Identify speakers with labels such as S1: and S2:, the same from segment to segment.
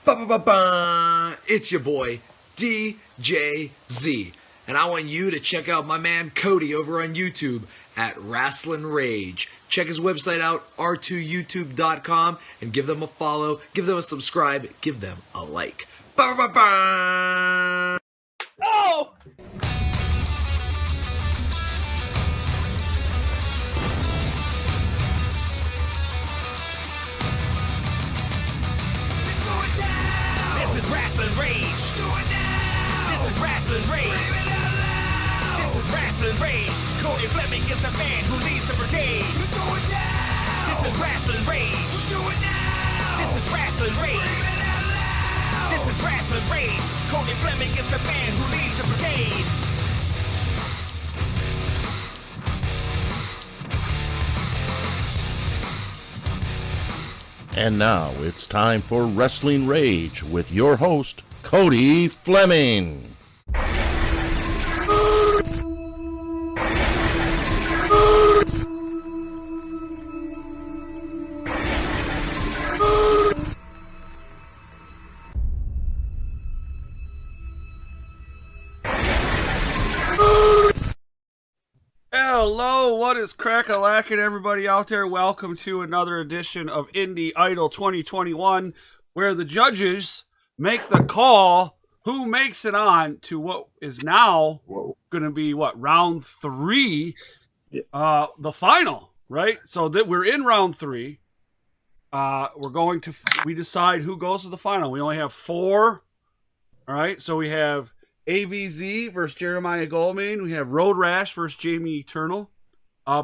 S1: Ba-ba-ba-ba! It's your boy, DJZ. And I want you to check out my man Cody over on YouTube at Rasslin Rage. Check his website out, r2youtube.com, and give them a follow, give them a subscribe, give them a like. Ba-ba-ba-ba!
S2: Oh!
S3: This is Rasslin Rage. Do it now. This is Rasslin Rage. Scream it out loud. This is Rasslin Rage. Cody Fleming is the man who leads the brigade. Who's going down? This is Rasslin Rage. Do it now. This is Rasslin Rage. Scream it out loud. This is Rasslin Rage. Cody Fleming is the man who leads the brigade.
S4: And now it's time for Rasslin Rage with your host, Cody Fleming.
S2: Hello, what is crack-a-lackin', everybody out there? Welcome to another edition of Indie Idol 2021, where the judges make the call who makes it on to what is now going to be, round 3, the final, right? So that we're in round 3. We decide who goes to the final. We only have 4, all right? So we have AVZ versus Jeremiah Goldman. We have Road Rash versus Jamie Eternal.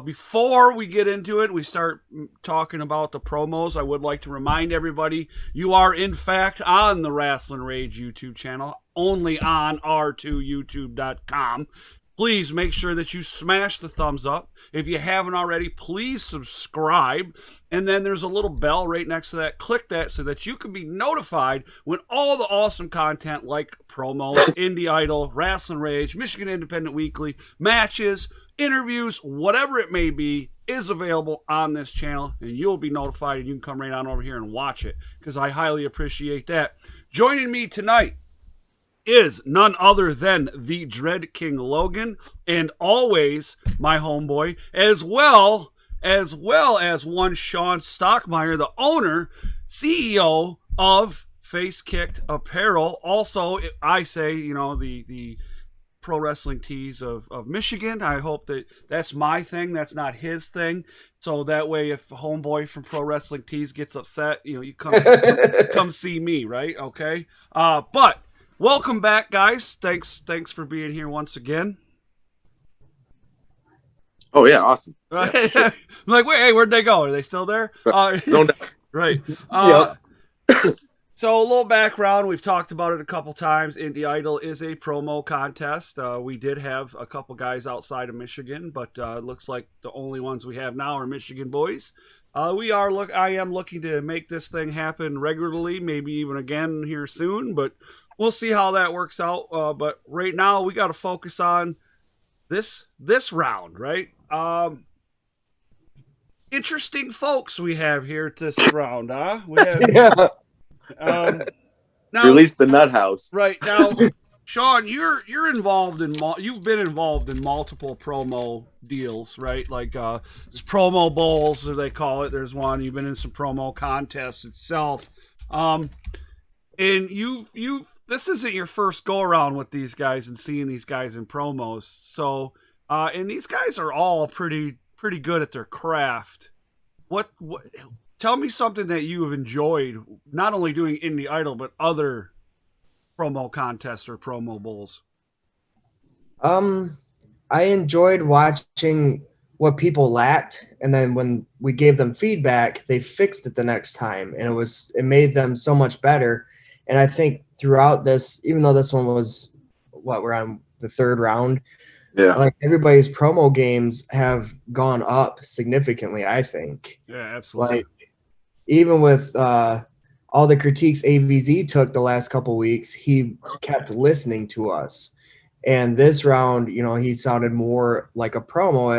S2: Before we get into it, we start talking about the promos. I would like to remind everybody, you are in fact on the Rasslin Rage YouTube channel, only on r2youtube.com. Please make sure that you smash the thumbs up. If you haven't already, please subscribe. And then there's a little bell right next to that. Click that so that you can be notified when all the awesome content like promos, Indie Idol, Rasslin Rage, Michigan Independent Weekly, matches, interviews, whatever it may be, is available on this channel. And you'll be notified and you can come right on over here and watch it because I highly appreciate that. Joining me tonight is none other than the Dread King Logan, and always my homeboy, as well as one Sean Stockmeyer, the owner, CEO of Face Kicked Apparel. Also, I say, the pro wrestling tees of Michigan. I hope that's my thing. That's not his thing. So that way, if a homeboy from Pro Wrestling Tees gets upset, you come see me, right? Okay. But welcome back, guys. Thanks for being here once again.
S5: Oh yeah, awesome.
S2: Yeah, sure. I'm like, wait, hey, where'd they go? Are they still there?
S5: Zoned out.
S2: Right. So a little background. We've talked about it a couple times. Indie Idol is a promo contest. We did have a couple guys outside of Michigan, but it looks like the only ones we have now are Michigan boys. I am looking to make this thing happen regularly, maybe even again here soon, but we'll see how that works out. But right now we got to focus on this round, right? Interesting folks we have here this round, huh? We have, now,
S5: release the nut house.
S2: Right now, Sean, you're involved in you've been involved in multiple promo deals, right? Like there's promo bowls, as they call it. There's one. You've been in some promo contests itself, and this isn't your first go around with these guys and seeing these guys in promos. So, and these guys are all pretty good at their craft. What? Tell me something that you have enjoyed, not only doing Indie Idol, but other promo contests or promo bowls.
S6: I enjoyed watching what people lacked, and then when we gave them feedback, they fixed it the next time, and it made them so much better. And I think throughout this, even though this one was we're on the 3rd round,
S5: yeah,
S6: like everybody's promo games have gone up significantly, I think.
S2: Yeah, absolutely.
S6: Like even with all the critiques AVZ took the last couple weeks, he kept listening to us. And this round, he sounded more like a promo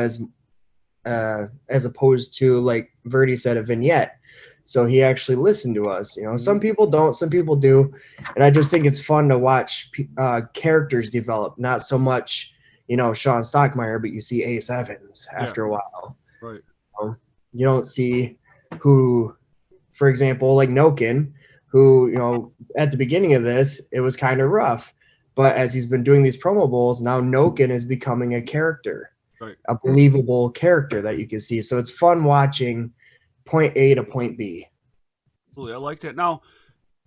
S6: as opposed to, like Verdi said, a vignette. So he actually listened to us. Some people don't, some people do. And I just think it's fun to watch characters develop, not so much, Sean Stockmeyer, but you see Ace Evans after a while.
S2: Right.
S6: You don't see who, for example, like Nokin, who, at the beginning of this, it was kind of rough. But as he's been doing these promo bowls, now Nokin is becoming a character,
S2: right,
S6: a believable character that you can see. So it's fun watching point A to point B.
S2: I like that. Now,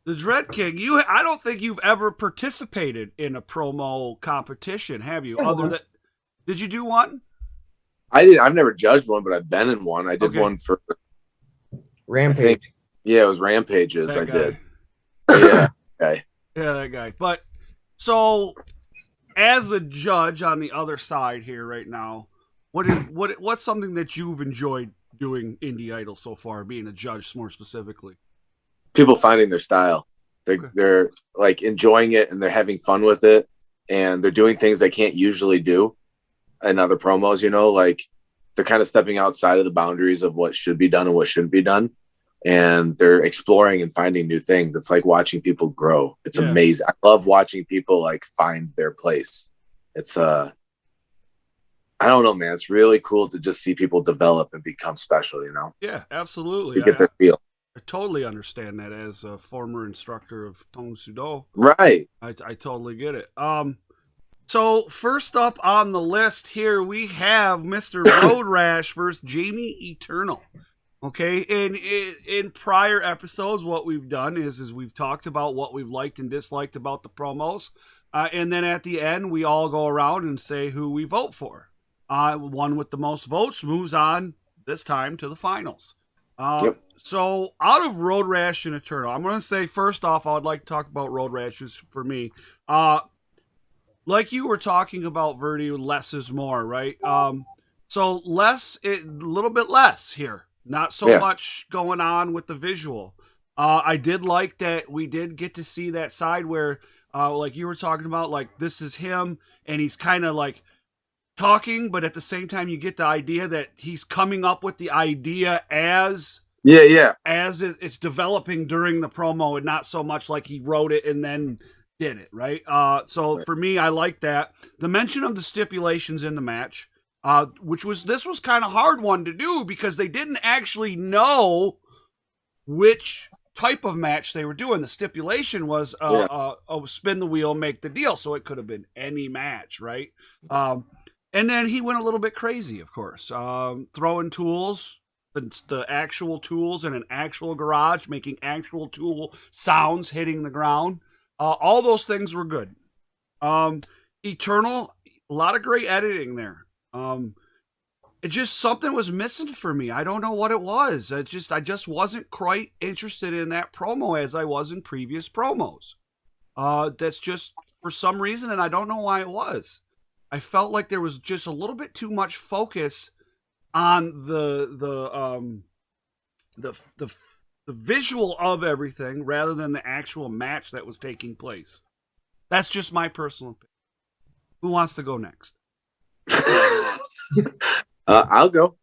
S2: the Dread King, I don't think you've ever participated in a promo competition, have you? Other than, did you do one?
S5: I did. I've never judged one, but I've been in one. I did one for
S6: Rampage.
S5: It was Rampages.
S2: That
S5: I
S2: guy.
S5: did. Yeah. Okay.
S2: Yeah, that guy. But so, as a judge on the other side here right now, what's something that you've enjoyed doing Indie Idol so far, being a judge more specifically?
S5: People finding their style. They're like enjoying it and they're having fun with it, and they're doing things they can't usually do in other promos. Like they're kind of stepping outside of the boundaries of what should be done and what shouldn't be done. And they're exploring and finding new things. It's like watching people grow. It's amazing. I love watching people like find their place. It's I don't know, man. It's really cool to just see people develop and become special,
S2: Yeah, absolutely.
S5: To get their feel.
S2: I totally understand that as a former instructor of Tong Sudo.
S5: Right.
S2: I totally get it. So first up on the list here, we have Mr. Road Rash versus Jamie Eternal. Okay, in prior episodes, what we've done is we've talked about what we've liked and disliked about the promos, and then at the end, we all go around and say who we vote for. One with the most votes moves on this time to the finals. So out of Road Rash and Eternal, I'm going to say first off, I would like to talk about Road Rashes for me. Like you were talking about, Verdi, less is more, right? So a little bit less here. Not so much going on with the visual. I did like that we did get to see that side where, like you were talking about, like this is him and he's kind of like talking, but at the same time you get the idea that he's coming up with the idea as it's developing during the promo, and not so much like he wrote it and then did it, right? For me, I like that. The mention of the stipulations in the match. This was kind of hard one to do because they didn't actually know which type of match they were doing. The stipulation was spin the wheel, make the deal. So it could have been any match, right? And then he went a little bit crazy, of course, throwing tools, the actual tools in an actual garage, making actual tool sounds hitting the ground. All those things were good. Eternal, a lot of great editing there. It just, something was missing for me. I don't know what it was. I just wasn't quite interested in that promo as I was in previous promos. That's just for some reason, and I don't know why it was. I felt like there was just a little bit too much focus on the visual of everything rather than the actual match that was taking place. That's just my personal opinion. Who wants to go next?
S5: I'll go.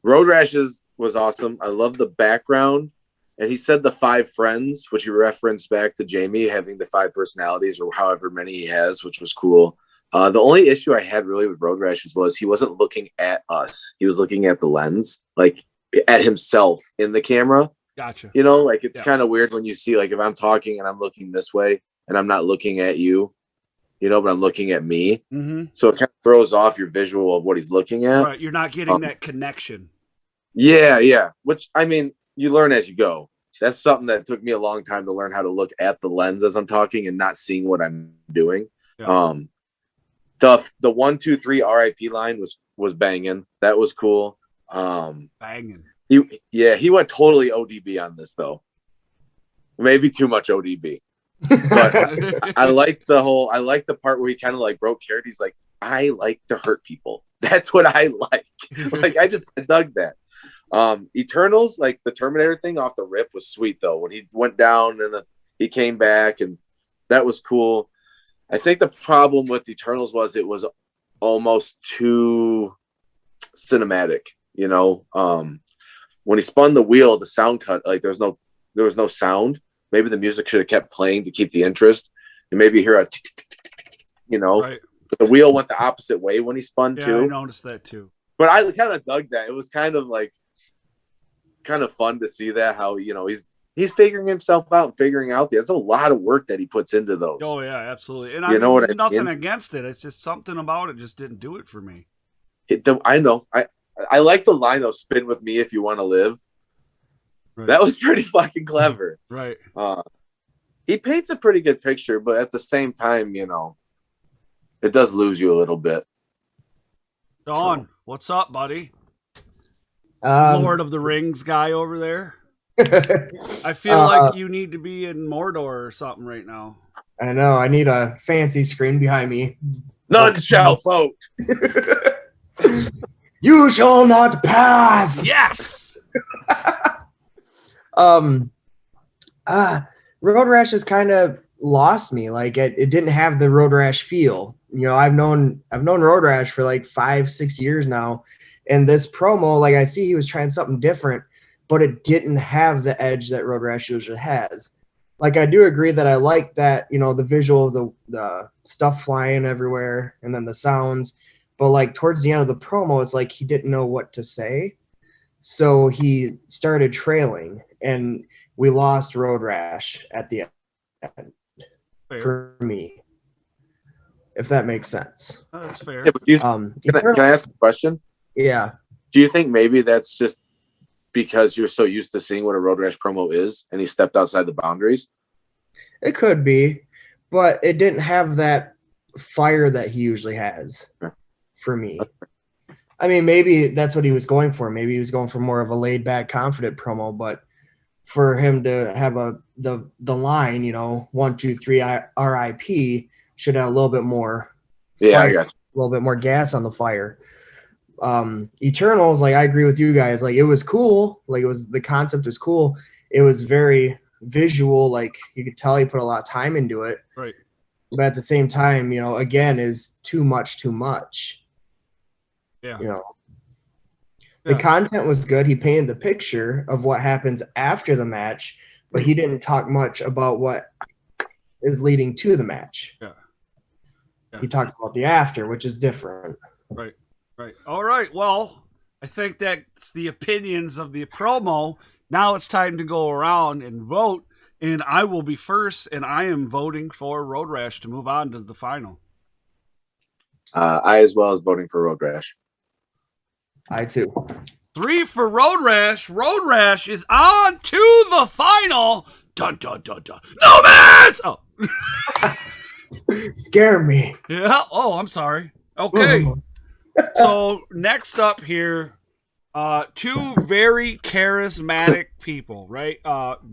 S5: Road Rashes was awesome. I love the background, and he said the 5 friends, which he referenced back to Jamie having the 5 personalities or however many he has, which was cool. The only issue I had really with Road Rashes was he wasn't looking at us. He was looking at the lens, like at himself in the camera.
S2: Gotcha.
S5: Like it's kind of weird when you see, like if I'm talking and I'm looking this way and I'm not looking at you, but I'm looking at me. Mm-hmm. So it kind of throws off your visual of what he's looking at.
S2: Right. You're not getting that connection.
S5: Yeah. Which, I mean, you learn as you go. That's something that took me a long time to learn how to look at the lens as I'm talking and not seeing what I'm doing. Yeah. The 1, 2, 3 RIP line was banging. That was cool.
S2: Banging.
S5: He went totally ODB on this though. Maybe too much ODB. But I like the part where he kind of like broke character. He's like, I like to hurt people. That's what I like. I dug that. Eternals, like the Terminator thing off the rip was sweet though. When he went down and he came back, and that was cool. I think the problem with Eternals was it was almost too cinematic, when he spun the wheel, the sound cut, like there was no sound. Maybe the music should have kept playing to keep the interest. And maybe you hear a tick, tick, tick, tick, tick, you know,
S2: Right.
S5: but the wheel went the opposite way when he spun
S2: Yeah,
S5: too.
S2: I noticed that too.
S5: But I kind of dug that. It was kind of fun to see that, how, you know, he's figuring himself out and figuring out. That's a lot of work that he puts into those.
S2: Oh yeah, absolutely. And
S5: You know what
S2: there's
S5: I
S2: nothing
S5: mean?
S2: against it. It's just something about it just didn't do it for me.
S5: I know. I like the line though, spin with me if you want to live.
S2: Right.
S5: That was pretty fucking clever.
S2: Right.
S5: He paints a pretty good picture, but at the same time, you know, it does lose you a little bit.
S2: Dawn, what's up, buddy?
S6: Um,
S2: Lord of the Rings guy over there. I feel like you need to be in Mordor or something right now.
S6: I know. I need a fancy screen behind me.
S5: None shall vote.
S6: You shall not pass.
S2: Yes.
S6: Road Rash has kind of lost me. Like it didn't have the Road Rash feel. You know, I've known Road Rash for like 5-6 years now, and this promo, like I see he was trying something different, but it didn't have the edge that Road Rash usually has. Like I do agree that I like that, you know, the visual of the stuff flying everywhere and then the sounds, but like towards the end of the promo, it's like he didn't know what to say, so he started trailing, and we lost Road Rash at the end.
S2: Fair.
S6: For me, if that makes sense.
S2: Oh, that's fair.
S5: Yeah, but can I ask a question?
S6: Yeah.
S5: Do you think maybe that's just because you're so used to seeing what a Road Rash promo is, and he stepped outside the boundaries?
S6: It could be, but it didn't have that fire that he usually has for me. I mean, maybe that's what he was going for. Maybe he was going for more of a laid back, confident promo, but for him to have the line, you know, 1, 2, 3, RIP, should have a little bit more.
S5: Yeah,
S6: fire,
S5: I got you.
S6: a little bit more gas on the fire. Eternals, like I agree with you guys. Like it was cool. Like the concept was cool. It was very visual. Like you could tell he put a lot of time into it.
S2: Right.
S6: But at the same time, you know, again, is too much.
S2: Yeah.
S6: You know, the content was good. He painted the picture of what happens after the match, but he didn't talk much about what is leading to the match.
S2: Yeah.
S6: He talked about the after, which is different.
S2: Right. Right. All right. Well, I think that's the opinions of the promo. Now it's time to go around and vote, and I will be first, and I am voting for Road Rash to move on to the final.
S5: I as well as voting for Road Rash.
S6: I too.
S2: 3 for Road Rash. Road Rash is on to the final. Dun dun dun dun. No man's. Oh.
S6: Scare me.
S2: Yeah. Oh, I'm sorry. Okay. So next up here, 2 very charismatic people, right?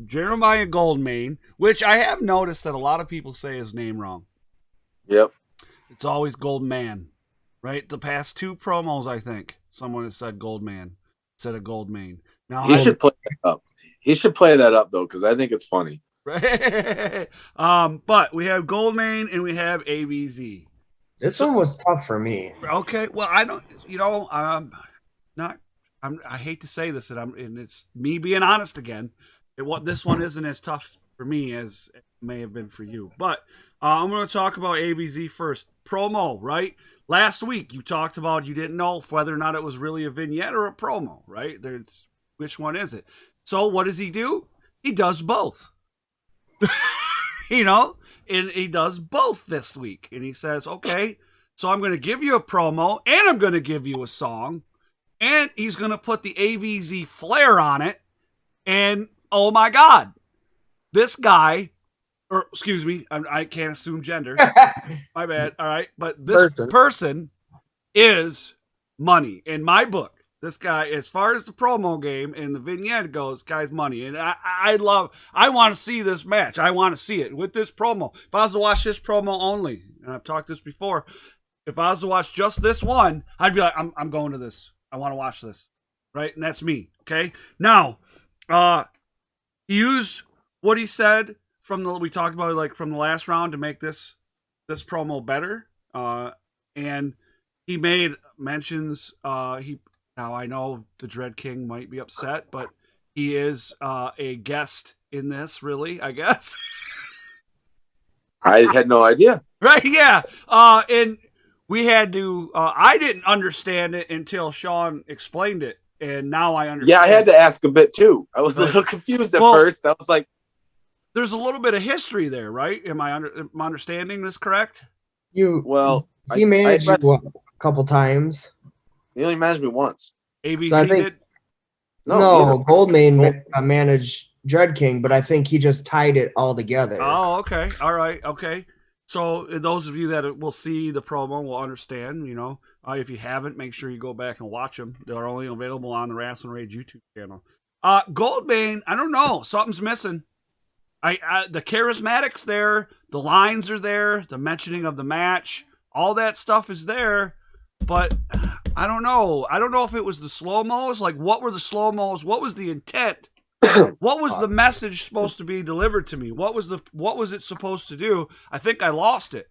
S2: Jeremiah Goldmain, which I have noticed that a lot of people say his name wrong.
S5: Yep.
S2: It's always Goldman, right? The past 2 promos, I think someone has said Goldman instead of Goldmain. Now
S5: He should play that up. He should play that up though, because I think it's funny.
S2: Right. But we have Goldmain and we have AVZ.
S6: This one was tough for me.
S2: Okay, well, I don't, you know, I hate to say this, and it's me being honest again. This one isn't as tough for me as it may have been for you. But I'm going to talk about AVZ first. Promo, right? Last week you talked about you didn't know whether or not it was really a vignette or a promo, right? Which one is it? So what does he do? He does both. You know, and he does both this week. And he says, okay, so I'm going to give you a promo and I'm going to give you a song. And he's going to put the AVZ flair on it. And oh my God, this guy, or excuse me, I can't assume gender. My bad. All right. But this person is money in my book. This guy, as far as the promo game and the vignette goes, guy's money. And I want to see this match. I want to see it with this promo. If I was to watch this promo only, and I've talked this before, if I was to watch just this one, I'd be like, I'm going to this. I want to watch this. Right? And that's me. Okay? Now, he used what he said we talked about, like, from the last round to make this promo better. And he made mentions, Now, I know the Dread King might be upset, but he is a guest in this, really, I guess.
S5: I had no idea.
S2: Right? Yeah. And we had to, I didn't understand it until Sean explained it. And now I understand.
S5: Yeah, I had to ask a bit too. I was a
S2: Right.
S5: little confused at first. I was like,
S2: there's a little bit of history there, right? Am I understanding this correct?
S6: He managed you a couple times.
S5: He only managed me once.
S2: AVC
S6: So I think-
S2: did?
S6: No, Goldmane managed Dread King, but I think he just tied it all together.
S2: Oh, okay. All right. Okay. So those of you that will see the promo will understand, you know. If you haven't, make sure you go back and watch them. They're only available on the Rasslin Rage YouTube channel. Goldmane, I don't know. Something's missing. The charismatics there. The lines are there. The mentioning of the match. All that stuff is there. But I don't know. I don't know if it was the slow-mos. Like, what were the slow-mos? What was the intent? What was the message supposed to be delivered to me? What was it supposed to do? I think I lost it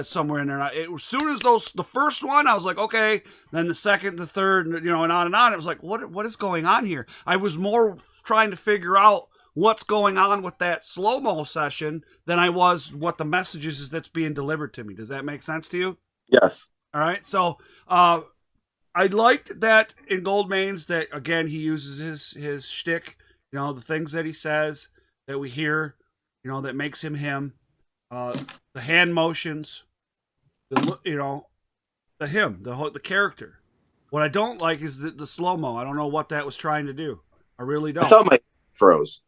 S2: somewhere in there. As soon as the first one, I was like, okay. Then the second, the third, and on and on. It was like, what is going on here? I was more trying to figure out what's going on with that slow-mo session than I was what the message is that's being delivered to me. Does that make sense to you?
S5: Yes.
S2: All right. So I liked that in Goldmane's that, again, he uses his shtick. The things that he says that we hear, that makes him him. The hand motions, the character. What I don't like is the slow-mo. I don't know what that was trying to do. I really don't.
S5: I thought my froze.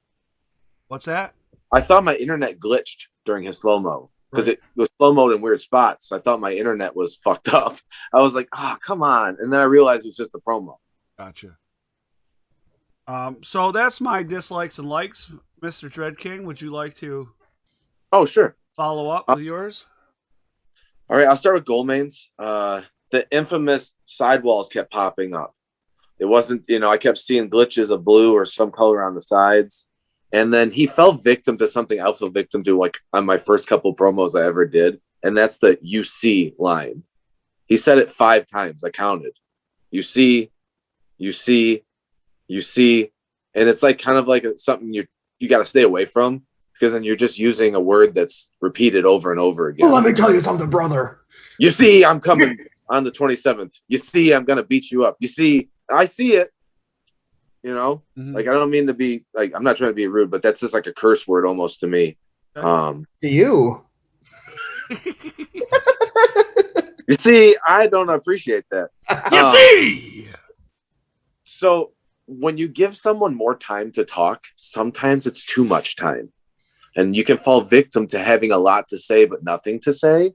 S2: What's that?
S5: I thought my internet glitched during his slow-mo because it was slow-mo in weird spots. I thought my internet was fucked up. I was like, oh, come on. And then I realized it was just a promo.
S2: Gotcha. So that's my dislikes and likes, Mr. Dread King. Would you like to
S5: sure.
S2: follow up with yours?
S5: All right, I'll start with Goldmane's. The infamous sidewalls kept popping up. It wasn't, I kept seeing glitches of blue or some color on the sides. And then he fell victim to something I fell victim to, like on my first couple promos I ever did. And that's the "you see" line. He said it 5 times. I counted. You see, you see. You see, and it's like kind of like something you got to stay away from, because then you're just using a word that's repeated over and over again.
S6: Well, let me tell you something, brother.
S5: You see, I'm coming on the 27th. You see, I'm gonna beat you up. You see, I see it.
S2: Mm-hmm.
S5: Like I don't mean to be like, I'm not trying to be rude, but that's just like a curse word almost to me.
S6: To you.
S5: You see, I don't appreciate that.
S2: You see.
S5: So when you give someone more time to talk, sometimes it's too much time. And you can fall victim to having a lot to say, but nothing to say.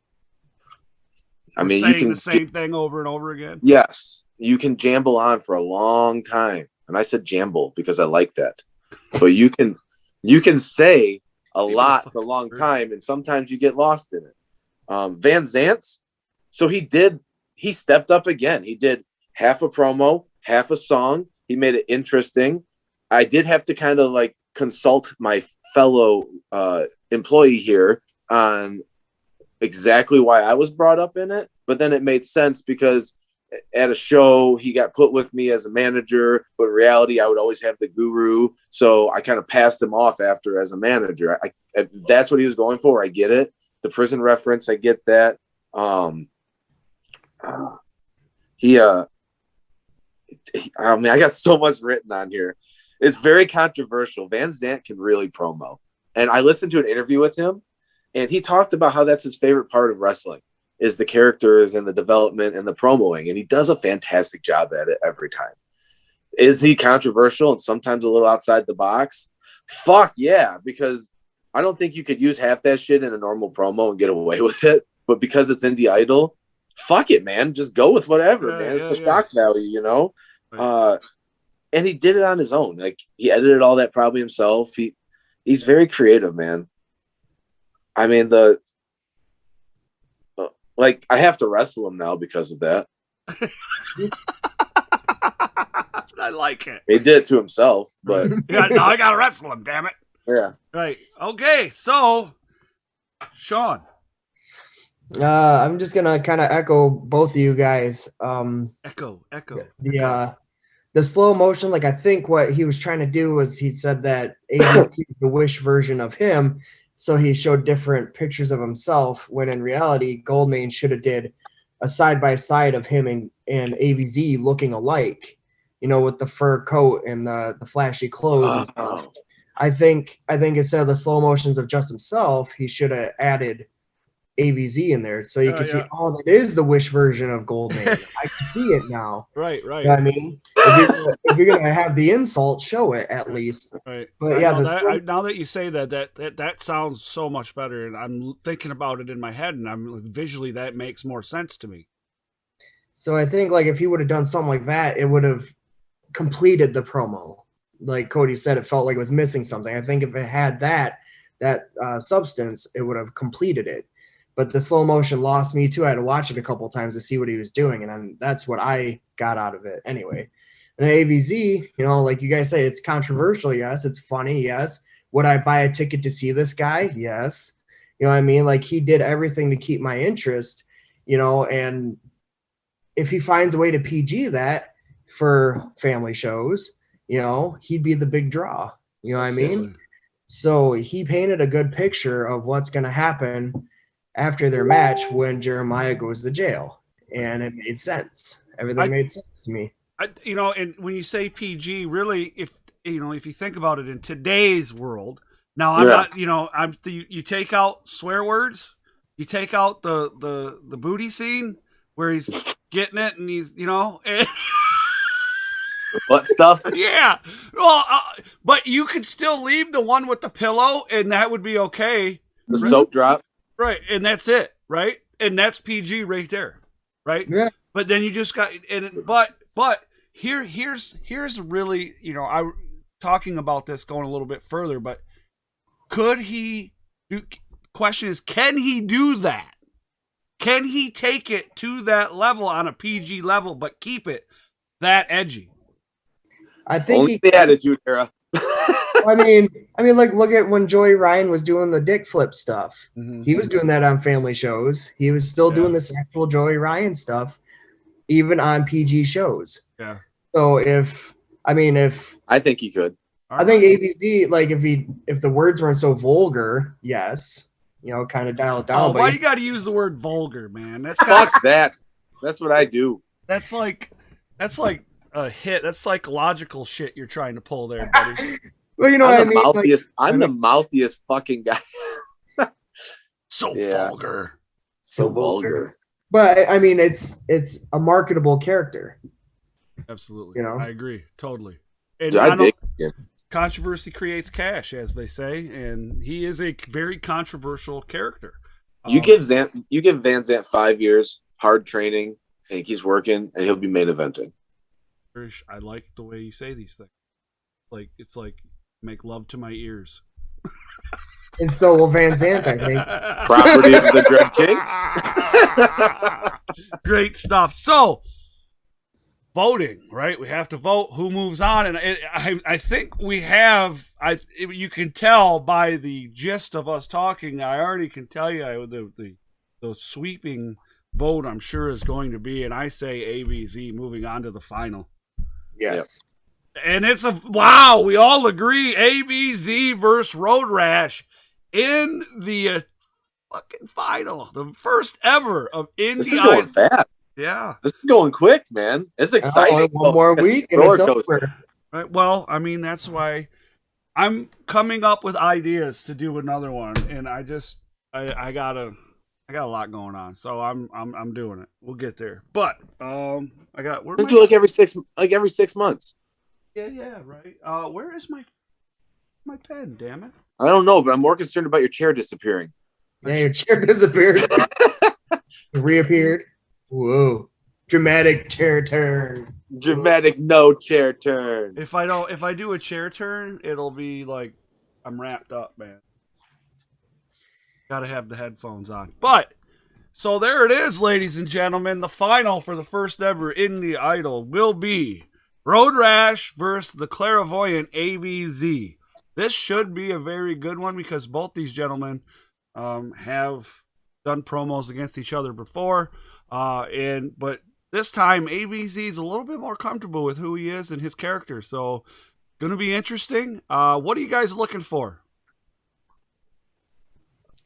S5: I mean, you can
S2: the same thing over and over again.
S5: Yes. You can jamble on for a long time. And I said jamble because I like that. But you can say a lot for a long time, and sometimes you get lost in it. Van Zant's, so he stepped up again. He did half a promo, half a song. He made it interesting. I did have to kind of like consult my fellow employee here on exactly why I was brought up in it. But then it made sense because at a show, he got put with me as a manager, but in reality, I would always have the guru. So I kind of passed him off after as a manager. I that's what he was going for. I get it. The prison reference, I get that. I mean, I got so much written on here. It's very controversial. Van Zant can really promo. And I listened to an interview with him, and he talked about how that's his favorite part of wrestling is the characters and the development and the promoing. And he does a fantastic job at it every time. Is he controversial and sometimes a little outside the box? Fuck yeah, because I don't think you could use half that shit in a normal promo and get away with it. But because it's Indie Idol, fuck it, man. Just go with whatever, man. It's a shock value, Right. And he did it on his own. Like, he edited all that probably himself. He's very creative, man. I mean, I have to wrestle him now because of that.
S2: I like it.
S5: He did it to himself, but
S2: I got to wrestle him, damn it.
S5: Yeah.
S2: Right. Okay. So, Sean.
S6: I'm just gonna kind of echo both of you guys.
S2: Echo.
S6: The slow motion, like I think what he was trying to do was he said that AVP is the Wish version of him, so he showed different pictures of himself. When in reality, Goldmane should have did a side by side of him and AVZ looking alike, with the fur coat and the flashy clothes and stuff. I think instead of the slow motions of just himself, he should have added AVZ in there so you can see, that is the Wish version of Goldmane. I can see it now.
S2: Right.
S6: You know what I mean? If you're gonna have the insult, show it at least.
S2: Right.
S6: But
S2: now that you say that sounds so much better, and I'm thinking about it in my head, and I'm visually that makes more sense to me.
S6: So I think like if he would have done something like that, it would have completed the promo. Like Cody said, it felt like it was missing something. I think if it had that substance, it would have completed it. But the slow motion lost me too. I had to watch it a couple times to see what he was doing, and that's what I got out of it anyway. And AVZ, like you guys say, it's controversial. Yes, it's funny. Yes. Would I buy a ticket to see this guy? Yes. You know what I mean? Like he did everything to keep my interest. And if he finds a way to PG that for family shows, he'd be the big draw. You know what I mean? So he painted a good picture of what's going to happen after their match when Jeremiah goes to jail, and it made sense. Everything made sense to me.
S2: And when you say PG, really, if you think about it in today's world, now I'm not, you take out swear words, you take out the booty scene where he's getting it and he's,
S5: what stuff?
S2: Yeah. Well, but you could still leave the one with the pillow, and that would be okay.
S5: The soap drop.
S2: Right, and that's it, right? And that's PG right there, right?
S6: Yeah.
S2: But then you just got, but here's really, I talking about this going a little bit further, but could he do? Question is, can he do that? Can he take it to that level on a PG level, but keep it that edgy?
S6: I think
S5: only the Attitude Era.
S6: I mean, like look at when Joey Ryan was doing the dick flip stuff. Mm-hmm. He was doing that on family shows. He was still doing the sexual Joey Ryan stuff, even on PG shows.
S2: Yeah.
S6: So if I think
S5: he could.
S6: I think AVZ, like if the words weren't so vulgar, yes, kind of dial it down.
S2: Oh, why you got to use the word vulgar, man? That's
S5: fuck that. That's what I do.
S2: That's like a hit. That's psychological shit you're trying to pull there, buddy.
S6: Well,
S5: I'm the mouthiest fucking guy.
S2: So vulgar.
S5: So vulgar.
S6: But it's a marketable character.
S2: Absolutely. I agree. Totally. And controversy creates cash, as they say, and he is a very controversial character.
S5: You give Van Zant 5 years, hard training, and he's working, and he'll be main eventing.
S2: I like the way you say these things. It's like make love to my ears.
S6: And so will Van Zant, I think.
S5: Property of the Dread King.
S2: Great stuff. So, voting, right? We have to vote who moves on, and I think we have. You can tell by the gist of us talking. I already can tell you the sweeping vote. I'm sure is going to be, and I say AVZ moving on to the final.
S6: Yes.
S2: Yep. And it's wow. We all agree AVZ versus Road Rash in the fucking final, the first ever of Indie.
S5: This is going fast.
S2: Yeah,
S5: this is going quick, man. It's exciting.
S6: One more week and it's over.
S2: Right. Well, that's why I'm coming up with ideas to do another one, and I got a lot going on, so I'm doing it. We'll get there, but I got.
S5: We'll do every 6 months.
S2: Yeah, right. Where is my pen? Damn it!
S5: I don't know, but I'm more concerned about your chair disappearing.
S6: Yeah, your chair disappeared. Reappeared. Whoa! Dramatic chair turn.
S5: Dramatic no chair turn.
S2: If I do a chair turn, it'll be like I'm wrapped up, man. Got to have the headphones on. But so there it is, ladies and gentlemen. The final for the first ever Indie Idol will be Road Rash versus the clairvoyant AVZ. This should be a very good one because both these gentlemen have done promos against each other before, but this time AVZ is a little bit more comfortable with who he is and his character, so going to be interesting. What are you guys looking for?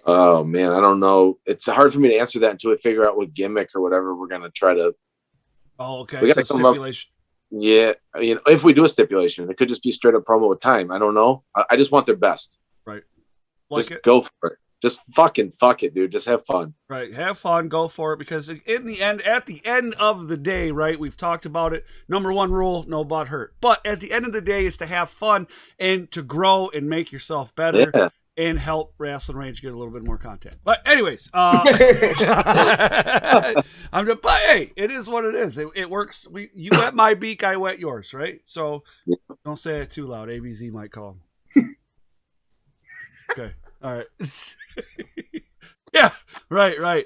S5: Oh man, I don't know. It's hard for me to answer that until we figure out what gimmick or whatever we're gonna try to.
S2: Oh, okay.
S5: We gotta
S2: so
S5: come up-
S2: stipulation.
S5: Yeah, you know, if we do a stipulation, it could just be straight up promo with time. I don't know. I just want their best.
S2: Right.
S5: Just go for it. Just fucking fuck it, dude. Just have fun.
S2: Right. Have fun. Go for it. Because in the end, at the end of the day, right, we've talked about it. Number one rule, no butt hurt. But at the end of the day is to have fun and to grow and make yourself better.
S5: Yeah.
S2: And help Rasslin Rage get a little bit more content. But anyways, but hey, it is what it is. It works. You wet my beak, I wet yours, right? So don't say it too loud. ABZ might call. Okay. All right. Yeah. Right.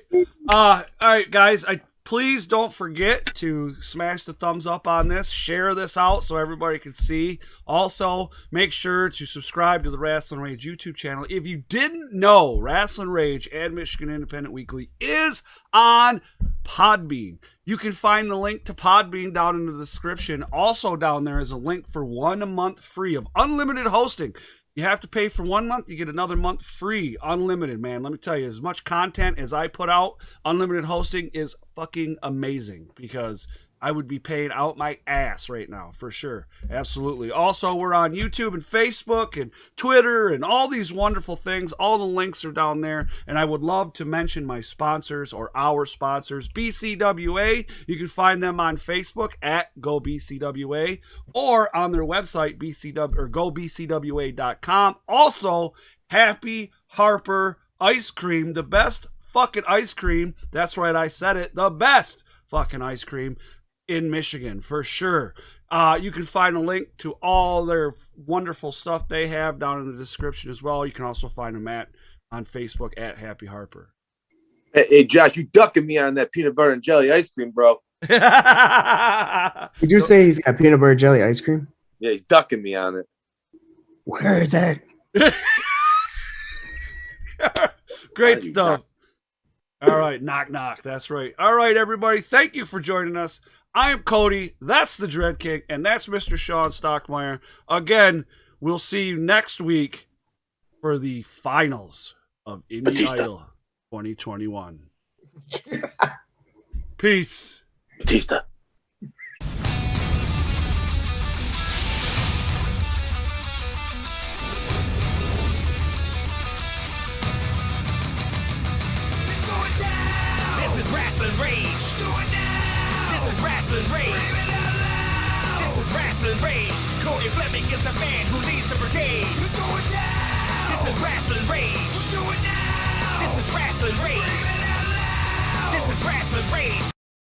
S2: All right, guys. Please don't forget to smash the thumbs up on this. Share this out so everybody can see. Also, make sure to subscribe to the Rasslin Rage YouTube channel. If you didn't know, Rasslin Rage and Michigan Independent Weekly is on Podbean. You can find the link to Podbean down in the description. Also down there is a link for 1 month free of unlimited hosting. You have to pay for 1 month, you get another month free, unlimited, man. Let me tell you, as much content as I put out, unlimited hosting is fucking amazing because I would be paying out my ass right now, for sure. Absolutely. Also, we're on YouTube and Facebook and Twitter and all these wonderful things. All the links are down there. And I would love to mention my sponsors or our sponsors, BCWA. You can find them on Facebook at GoBCWA or on their website, GoBCWA.com. Also, Happy Harper Ice Cream, the best fucking ice cream. That's right, I said it. The best fucking ice cream in Michigan, for sure. You can find a link to all their wonderful stuff they have down in the description as well. You can also find them on Facebook at Happy Harper.
S5: Hey, Josh, you ducking me on that peanut butter and jelly ice cream, bro.
S6: Did you say he's got peanut butter jelly ice cream?
S5: Yeah, he's ducking me on it.
S6: Where is it?
S2: Great stuff. All right, knock, knock. That's right. All right, everybody. Thank you for joining us. I am Cody. That's the Dread King, and that's Mr. Sean Stockmeyer. Again, we'll see you next week for the finals of Indie Idol 2021. Peace.
S5: Batista.
S3: This is Rasslin Rage. This is Rasslin Rage. This is Rasslin Rage. Cody Fleming is the man who leads the brigade. This is Rasslin Rage. This is Rasslin Rage.